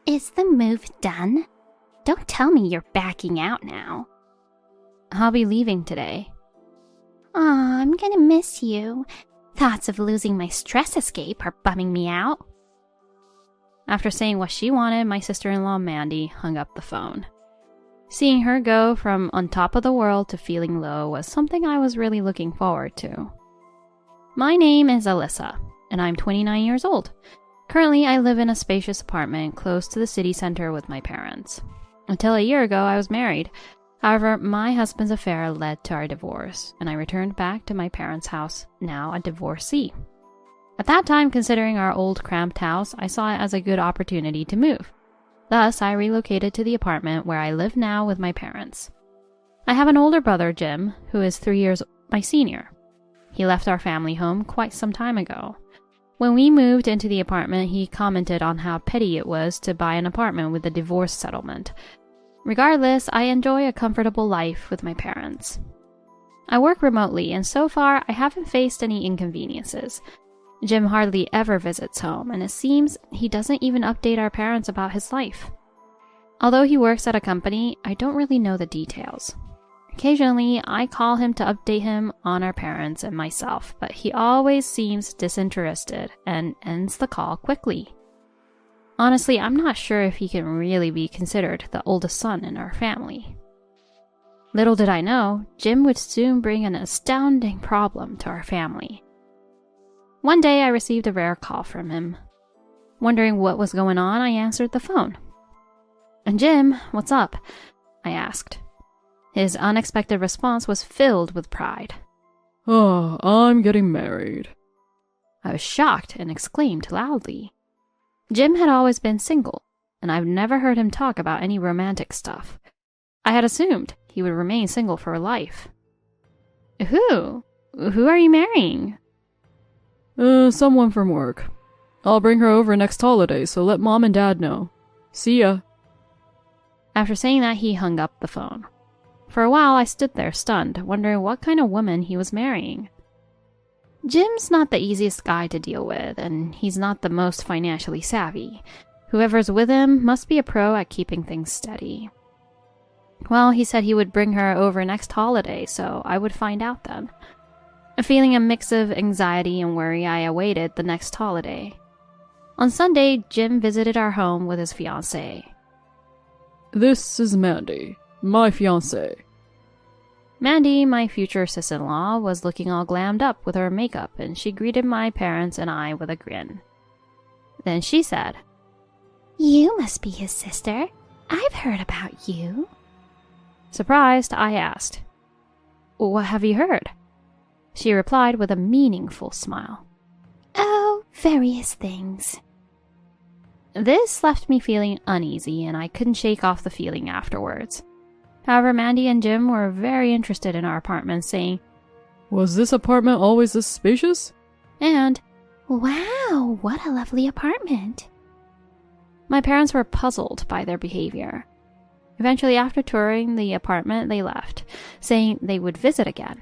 Is the move done? Don't tell me you're backing out now. I'll be leaving today. Aw, I'm gonna miss you. Thoughts of losing my stress escape are bumming me out. After saying what she wanted, my sister-in-law Mandy hung up the phone. Seeing her go from on top of the world to feeling low was something I was really looking forward to. My name is Alyssa, and I'm 29 years old. Currently, I live in a spacious apartment close to the city center with my parents. Until a year ago, I was married. However, my husband's affair led to our divorce, and I returned back to my parents' house, now a divorcee. At that time, considering our old cramped house, I saw it as a good opportunity to move. Thus, I relocated to the apartment where I live now with my parents. I have an older brother, Jim, who is 3 years my senior. He left our family home quite some time ago. When we moved into the apartment, he commented on how petty it was to buy an apartment with a divorce settlement. Regardless, I enjoy a comfortable life with my parents. I work remotely, and so far, I haven't faced any inconveniences. Jim hardly ever visits home, and it seems he doesn't even update our parents about his life. Although he works at a company, I don't really know the details. Occasionally, I call him to update him on our parents and myself, but he always seems disinterested and ends the call quickly. Honestly, I'm not sure if he can really be considered the oldest son in our family. Little did I know, Jim would soon bring an astounding problem to our family. One day I received a rare call from him. Wondering what was going on, I answered the phone. "And Jim, what's up?" I asked. His unexpected response was filled with pride. "Oh, I'm getting married." I was shocked and exclaimed loudly. Jim had always been single, and I've never heard him talk about any romantic stuff. I had assumed he would remain single for life. Who are you marrying?" Someone from work. I'll bring her over next holiday, so let Mom and Dad know. See ya." After saying that, he hung up the phone. For a while, I stood there stunned, wondering what kind of woman he was marrying. Jim's not the easiest guy to deal with, and he's not the most financially savvy. Whoever's with him must be a pro at keeping things steady. Well, he said he would bring her over next holiday, so I would find out then. Feeling a mix of anxiety and worry, I awaited the next holiday. On Sunday, Jim visited our home with his fiancée. "This is Mandy, my fiancée." Mandy, my future sis-in-law, was looking all glammed up with her makeup, and she greeted my parents and I with a grin. Then she said, You must be his sister. I've heard about you. Surprised, I asked, "What have you heard?" She replied with a meaningful smile. Oh, various things. This left me feeling uneasy, and I couldn't shake off the feeling afterwards. However, Mandy and Jim were very interested in our apartment, saying, "Was this apartment always this spacious?" and, Wow, what a lovely apartment. my parents were puzzled by their behavior. Eventually, after touring the apartment, they left, saying they would visit again.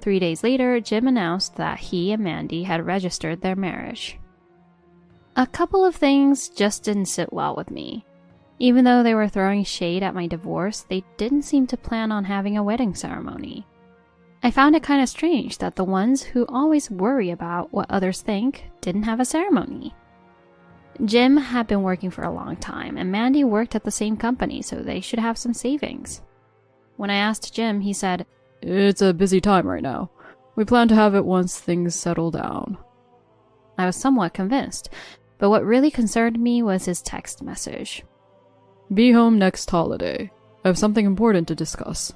3 days later, Jim announced that he and Mandy had registered their marriage. A couple of things just didn't sit well with me. Even though they were throwing shade at my divorce, they didn't seem to plan on having a wedding ceremony. I found it kind of strange that the ones who always worry about what others think didn't have a ceremony. Jim had been working for a long time, and Mandy worked at the same company, so they should have some savings. When I asked Jim, he said, "It's a busy time right now. We plan to have it once things settle down." I was somewhat convinced, but what really concerned me was his text message. "Be home next holiday. I have something important to discuss."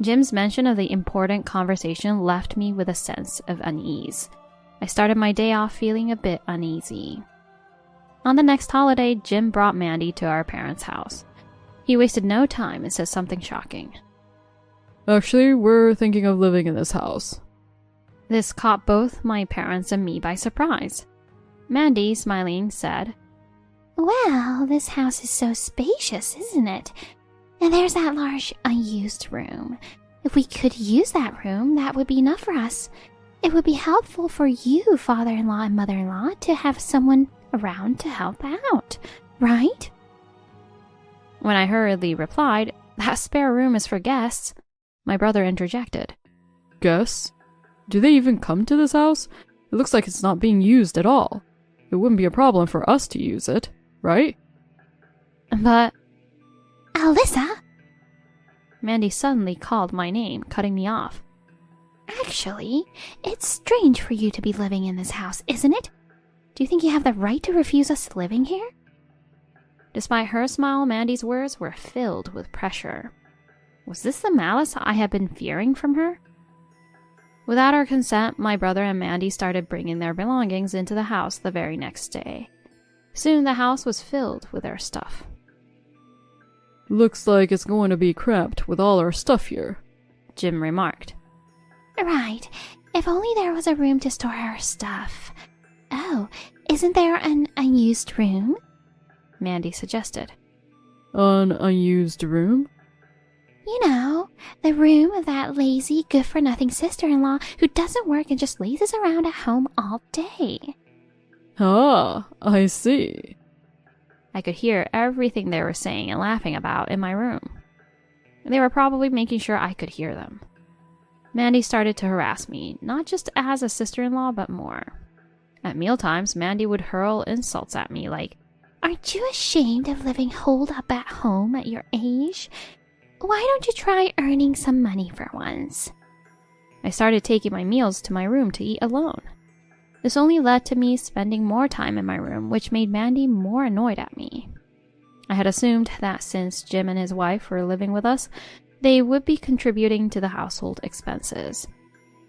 Jim's mention of the important conversation left me with a sense of unease. I started my day off feeling a bit uneasy. On the next holiday, Jim brought Mandy to our parents' house. He wasted no time and said something shocking. "Actually, we're thinking of living in this house." This caught both my parents and me by surprise. Mandy, smiling, said, Well, this house is so spacious, isn't it? And there's that large unused room. If we could use that room, that would be enough for us. It would be helpful for you, father-in-law and mother-in-law, to have someone around to help out. right? When I hurriedly replied, "That spare room is for guests," my brother interjected. Guests? Do they even come to this house? It looks like it's not being used at all. It wouldn't be a problem for us to use it, right? But Alyssa! Mandy suddenly called my name, cutting me off. Actually, it's strange for you to be living in this house, isn't it? Do you think you have the right to refuse us living here? Despite her smile, Mandy's words were filled with pressure. Was this the malice I had been fearing from her? Without our consent, my brother and Mandy started bringing their belongings into the house the very next day. Soon the house was filled with our stuff. Looks like it's going to be cramped with all our stuff here, Jim remarked. Right. If only there was a room to store our stuff. Oh, isn't there an unused room? Mandy suggested. An unused room? You know, the room of that lazy, good-for-nothing sister-in-law who doesn't work and just lazes around at home all day. Ah, I see. I could hear everything they were saying and laughing about in my room. They were probably making sure I could hear them. Mandy started to harass me, not just as a sister-in-law, but more. At mealtimes, Mandy would hurl insults at me like, "Aren't you ashamed of living holed up at home at your age? Why don't you try earning some money for once?" I started taking my meals to my room to eat alone. This only led to me spending more time in my room, which made Mandy more annoyed at me. I had assumed that since Jim and his wife were living with us, they would be contributing to the household expenses.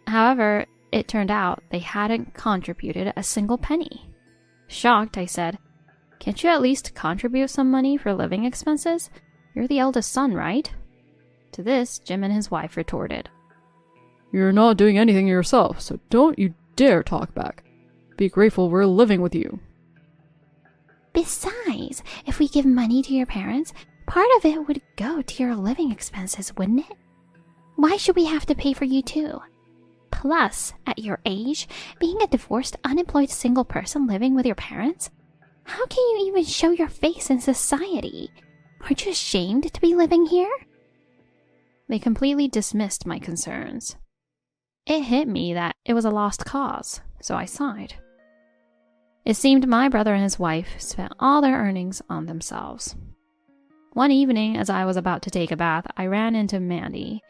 However, it turned out they hadn't contributed a single penny. Shocked, I said, "Can't you at least contribute some money for living expenses? You're the eldest son, right?" To this, Jim and his wife retorted, You're not doing anything yourself, so don't you dare talk back. Be grateful we're living with you. Besides, if we give money to your parents, part of it would go to your living expenses, wouldn't it? Why should we have to pay for you too? Plus, at your age, being a divorced, unemployed single person living with your parents, how can you even show your face in society? Aren't you ashamed to be living here? They completely dismissed my concerns. It hit me that it was a lost cause, so I sighed. It seemed my brother and his wife spent all their earnings on themselves. One evening, as I was about to take a bath, I ran into Mandy.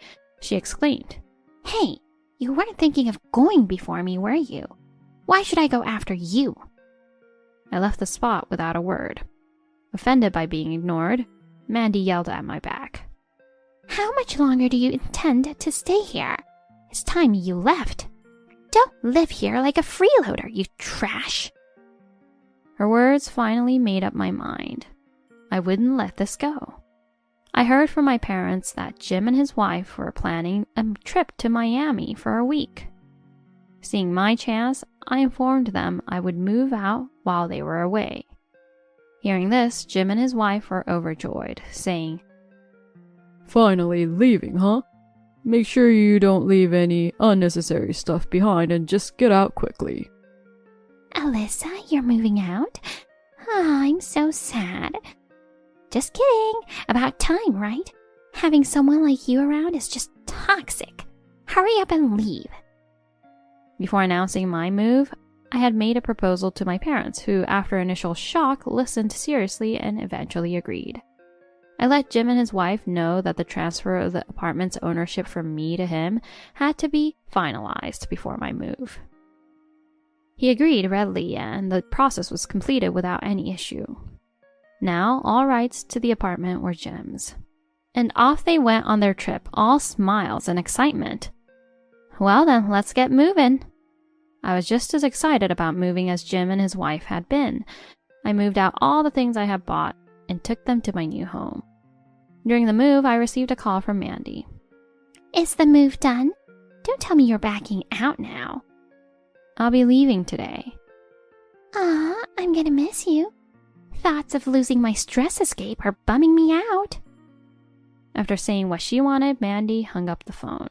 She exclaimed, "Hey, you weren't thinking of going before me, were you? Why should I go after you?" I left the spot without a word. Offended by being ignored, Mandy yelled at my back. "How much longer do you intend to stay here? It's time you left. Don't live here like a freeloader, you trash." Her words finally made up my mind. I wouldn't let this go. I heard from my parents that Jim and his wife were planning a trip to Miami for a week. Seeing my chance, I informed them I would move out while they were away. Hearing this, Jim and his wife were overjoyed, saying, Finally leaving, huh? Make sure you don't leave any unnecessary stuff behind and just get out quickly. "Alyssa, you're moving out? Ah, I'm so sad." "Just kidding. About time, right? Having someone like you around is just toxic. Hurry up and leave." Before announcing my move, I had made a proposal to my parents, who, after initial shock, listened seriously and eventually agreed. I let Jim and his wife know that the transfer of the apartment's ownership from me to him had to be finalized before my move. He agreed readily, and the process was completed without any issue. Now, all rights to the apartment were Jim's. And off they went on their trip, all smiles and excitement. Well then, let's get moving. I was just as excited about moving as Jim and his wife had been. I moved out all the things I had bought and took them to my new home. During the move, I received a call from Mandy. "Is the move done? Don't tell me you're backing out now." "I'll be leaving today." "Ah, I'm gonna miss you. Thoughts of losing my stress escape are bumming me out." After saying what she wanted, Mandy hung up the phone.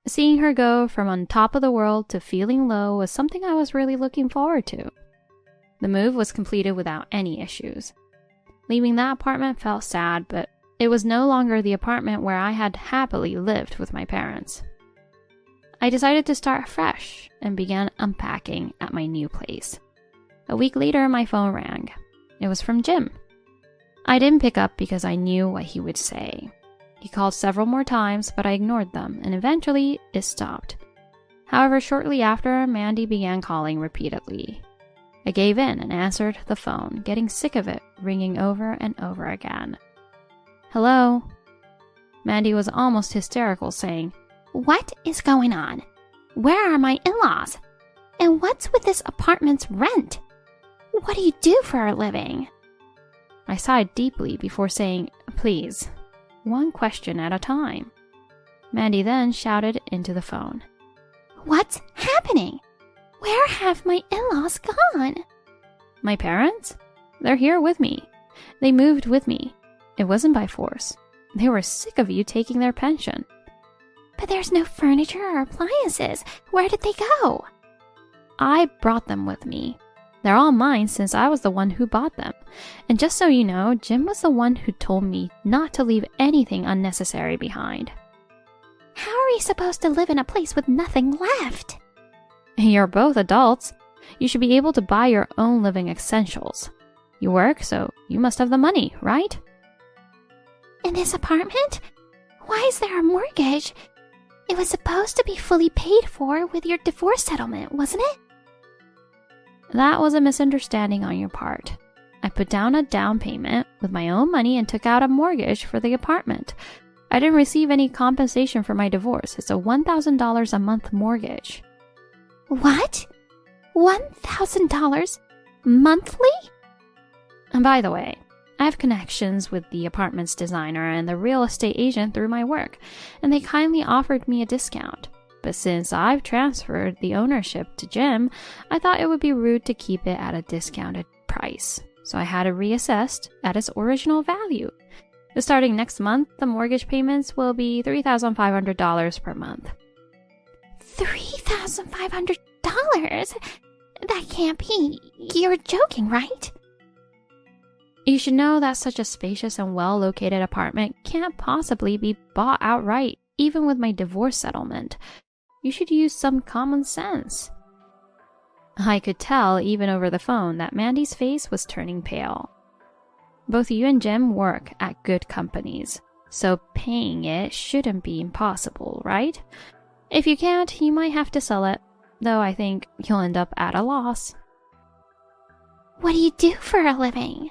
Seeing her go from on top of the world to feeling low was something I was really looking forward to. The move was completed without any issues. Leaving that apartment felt sad, but it was no longer the apartment where I had happily lived with my parents. I decided to start fresh and began unpacking at my new place. A week later, my phone rang. It was from Jim. I didn't pick up because I knew what he would say. He called several more times, but I ignored them, and eventually it stopped. However, shortly after, Mandy began calling repeatedly. I gave in and answered the phone, getting sick of it ringing over and over again. Hello? Mandy was almost hysterical, saying, "What is going on? Where are my in-laws? And what's with this apartment's rent? What do you do for a living?" I sighed deeply before saying, "Please, one question at a time." Mandy then shouted into the phone, "What's happening? Where have my in-laws gone?" "My parents? They're here with me. They moved with me. It wasn't by force. They were sick of you taking their pension." "But there's no furniture or appliances. Where did they go?" "I brought them with me. They're all mine since I was the one who bought them. And just so you know, Jim was the one who told me not to leave anything unnecessary behind." "How are we supposed to live in a place with nothing left?" "You're both adults. You should be able to buy your own living essentials. You work, so you must have the money, right?" "In this apartment? Why is there a mortgage? It was supposed to be fully paid for with your divorce settlement, wasn't it?" "That was a misunderstanding on your part. I put down a down payment with my own money and took out a mortgage for the apartment. I didn't receive any compensation for my divorce. It's a $1,000 a month mortgage." "What? $1,000 monthly?" And by the way, I have connections with the apartment's designer and the real estate agent through my work, and they kindly offered me a discount. But since I've transferred the ownership to Jim, I thought it would be rude to keep it at a discounted price. So I had it reassessed at its original value. Starting next month, the mortgage payments will be $3,500 per month. $3,500? That can't be. You're joking, right? You should know that such a spacious and well-located apartment can't possibly be bought outright, even with my divorce settlement. You should use some common sense. I could tell, even over the phone, that Mandy's face was turning pale. Both you and Jim work at good companies, so paying it shouldn't be impossible, right? If you can't, you might have to sell it, though I think you'll end up at a loss. "What do you do for a living?"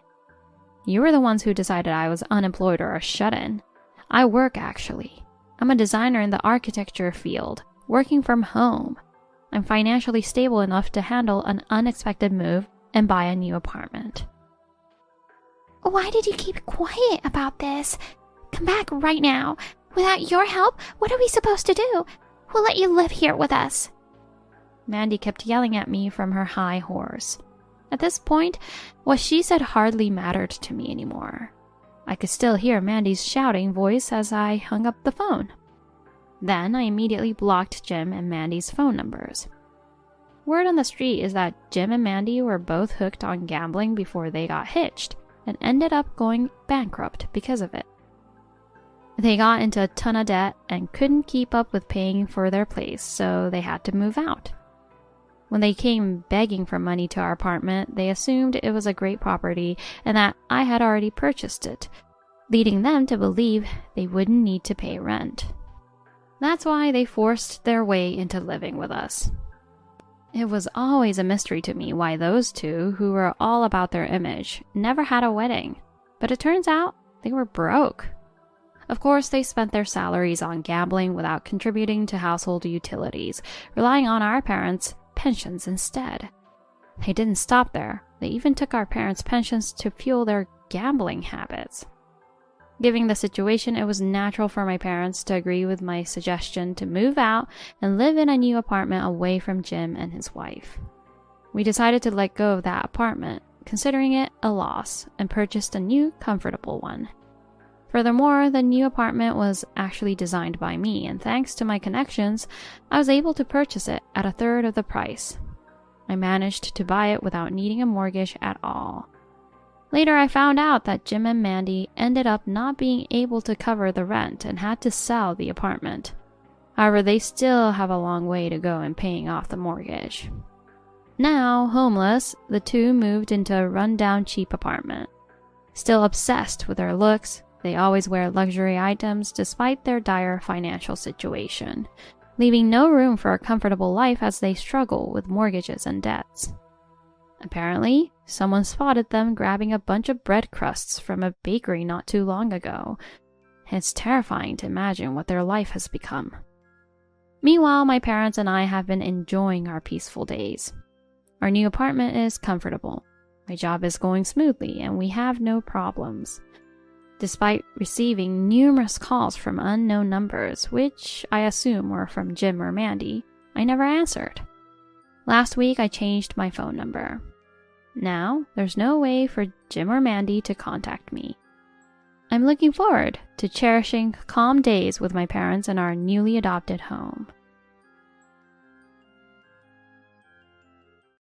You were the ones who decided I was unemployed or a shut-in. I work, actually. I'm a designer in the architecture field, working from home. I'm financially stable enough to handle an unexpected move and buy a new apartment. "Why did you keep quiet about this? Come back right now. Without your help, what are we supposed to do? We'll let you live here with us." Mandy kept yelling at me from her high horse. At this point, what she said hardly mattered to me anymore. I could still hear Mandy's shouting voice as I hung up the phone. Then I immediately blocked Jim and Mandy's phone numbers. Word on the street is that Jim and Mandy were both hooked on gambling before they got hitched, and ended up going bankrupt because of it. They got into a ton of debt and couldn't keep up with paying for their place, so they had to move out. When they came begging for money to our apartment, they assumed it was a great property and that I had already purchased it, leading them to believe they wouldn't need to pay rent. That's why they forced their way into living with us. It was always a mystery to me why those two, who were all about their image, never had a wedding. But it turns out they were broke. Of course, they spent their salaries on gambling without contributing to household utilities, relying on our parents' pensions instead. They didn't stop there. They even took our parents' pensions to fuel their gambling habits. Given the situation, it was natural for my parents to agree with my suggestion to move out and live in a new apartment away from Jim and his wife. We decided to let go of that apartment, considering it a loss, and purchased a new, comfortable one. Furthermore, the new apartment was actually designed by me, and thanks to my connections, I was able to purchase it at a third of the price. I managed to buy it without needing a mortgage at all. Later, I found out that Jim and Mandy ended up not being able to cover the rent and had to sell the apartment. However, they still have a long way to go in paying off the mortgage. Now, homeless, the two moved into a rundown cheap apartment. Still obsessed with their looks, they always wear luxury items despite their dire financial situation, leaving no room for a comfortable life as they struggle with mortgages and debts. Apparently, someone spotted them grabbing a bunch of bread crusts from a bakery not too long ago. It's terrifying to imagine what their life has become. Meanwhile, my parents and I have been enjoying our peaceful days. Our new apartment is comfortable. My job is going smoothly, and we have no problems. Despite receiving numerous calls from unknown numbers, which I assume were from Jim or Mandy, I never answered. Last week, I changed my phone number. Now, there's no way for Jim or Mandy to contact me. I'm looking forward to cherishing calm days with my parents in our newly adopted home.